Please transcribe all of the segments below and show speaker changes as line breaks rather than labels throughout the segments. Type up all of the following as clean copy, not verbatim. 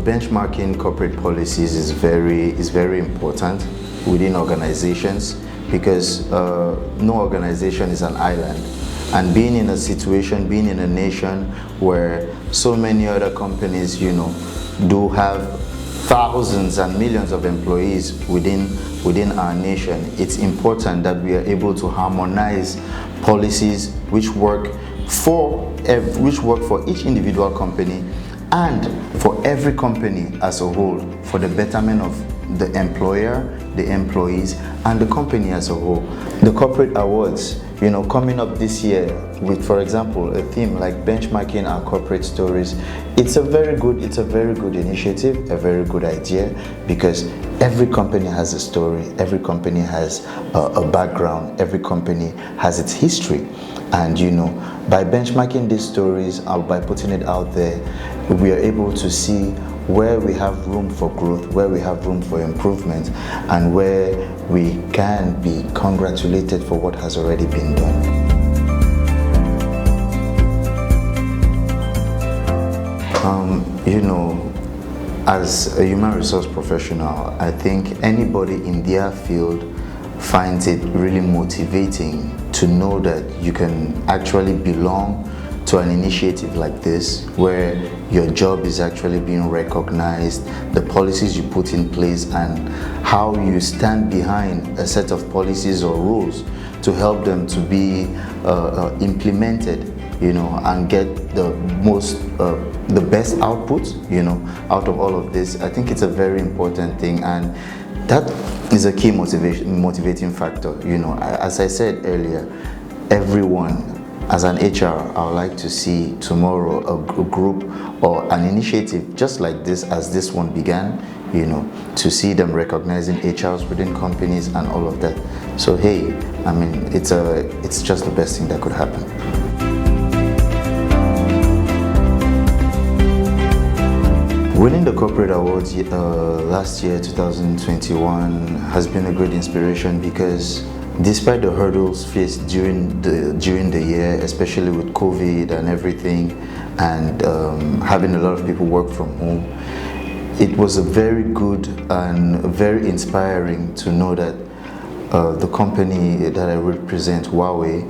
benchmarking corporate policies is very important within organizations, because no organization is an island. And being in a situation, being in a nation where so many other companies, do have thousands and millions of employees within our nation, it's important that we are able to harmonize policies which work for each individual company and for every company as a whole, for the betterment of the employer, the employees, and the company as a whole. The corporate awards, coming up this year with, for example, a theme like benchmarking our corporate stories, it's a very good initiative, a very good idea, because every company has a story, every company has a background, every company has its history. And by benchmarking these stories, by putting it out there, we are able to see where we have room for growth, where we have room for improvement, and where we can be congratulated for what has already been done. As a human resource professional, I think anybody in their field finds it really motivating to know that you can actually belong to an initiative like this, where your job is actually being recognized, the policies you put in place, and how you stand behind a set of policies or rules to help them to be implemented, and get the best output, out of all of this. I think it's a very important thing, and that is a key motivating factor. As I said earlier, everyone, as an HR, I would like to see tomorrow a group or an initiative just like this, as this one began, to see them recognizing HRs within companies and all of that. So hey, it's just the best thing that could happen. Winning the corporate awards last year, 2021, has been a great inspiration, because despite the hurdles faced during the year, especially with COVID and everything, and having a lot of people work from home, it was a very good and very inspiring to know that the company that I represent, HUAWEI,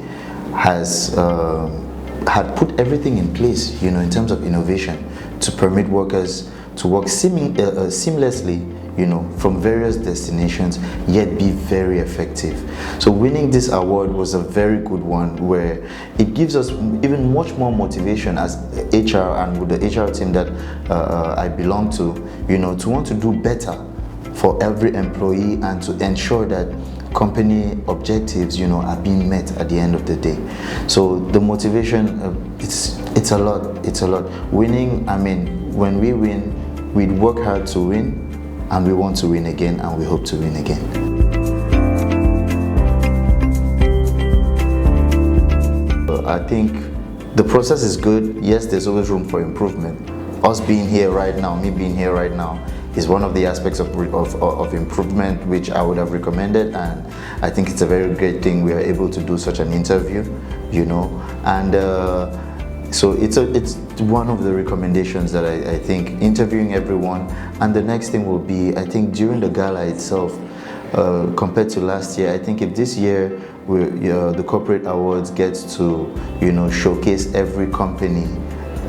had put everything in place, in terms of innovation, to permit workers to work seamlessly, from various destinations, yet be very effective. So winning this award was a very good one, where it gives us even much more motivation as HR and with the HR team that I belong to, to want to do better for every employee and to ensure that company objectives, are being met at the end of the day. So the motivation, it's a lot. Winning, when we win, we work hard to win, and we want to win again, and we hope to win again. I think the process is good. Yes, there's always room for improvement. Us being here right now, me being here right now, is one of the aspects of improvement which I would have recommended, and I think it's a very great thing we are able to do such an interview, and so it's one of the recommendations that I think, interviewing everyone. And the next thing will be, I think, during the gala itself, compared to last year, I think if this year the corporate awards gets to showcase every company,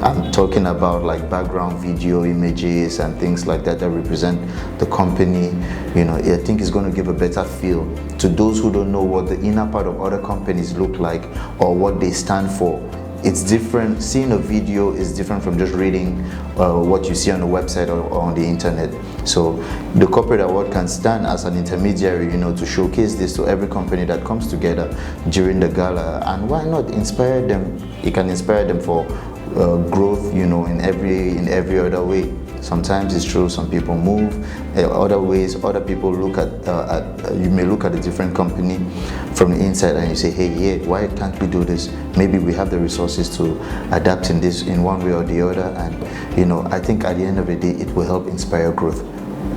I'm talking about like background video images and things like that represent the company, I think it's going to give a better feel to those who don't know what the inner part of other companies look like or what they stand for. It's different. Seeing a video is different from just reading what you see on the website or on the internet. So the corporate award can stand as an intermediary, to showcase this to every company that comes together during the gala. And why not inspire them? It can inspire them for growth, in every other way. Sometimes it's true, some people move. Other ways, other people look at, you may look at a different company from the inside and you say, hey, yeah, why can't we do this? Maybe we have the resources to adapt in this in one way or the other. And, I think at the end of the day, it will help inspire growth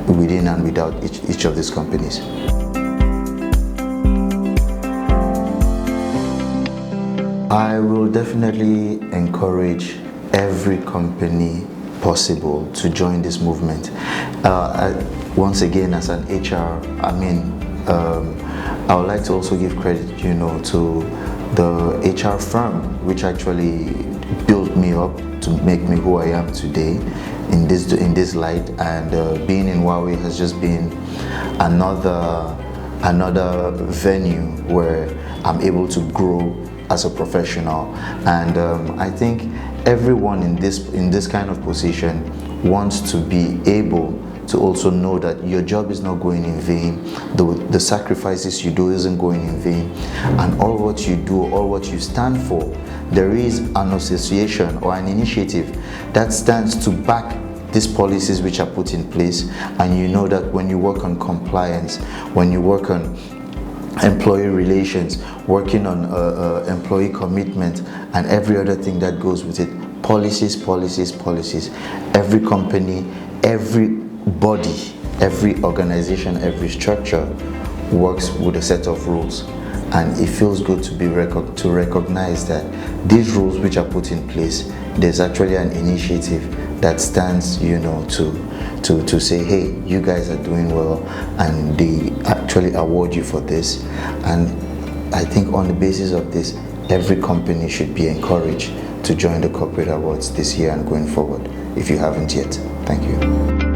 within and without each of these companies. I will definitely encourage every company possible to join this movement. Once again, as an HR, I would like to also give credit, to the HR firm which actually built me up to make me who I am today in this light. And being in HUAWEI has just been another venue where I'm able to grow as a professional. And I think everyone in this kind of position wants to be able to also know that your job is not going in vain, the sacrifices you do isn't going in vain, and all what you do, all what you stand for, there is an association or an initiative that stands to back these policies which are put in place. And you know that when you work on compliance, when you work on employee relations, working on employee commitment and every other thing that goes with it, policies, every company, every body, every organization, every structure works with a set of rules. And it feels good to be to recognize that these rules which are put in place, there's actually an initiative that stands, to say, hey, you guys are doing well, and they actually award you for this. And I think on the basis of this, every company should be encouraged to join the corporate awards this year and going forward, if you haven't yet. Thank you.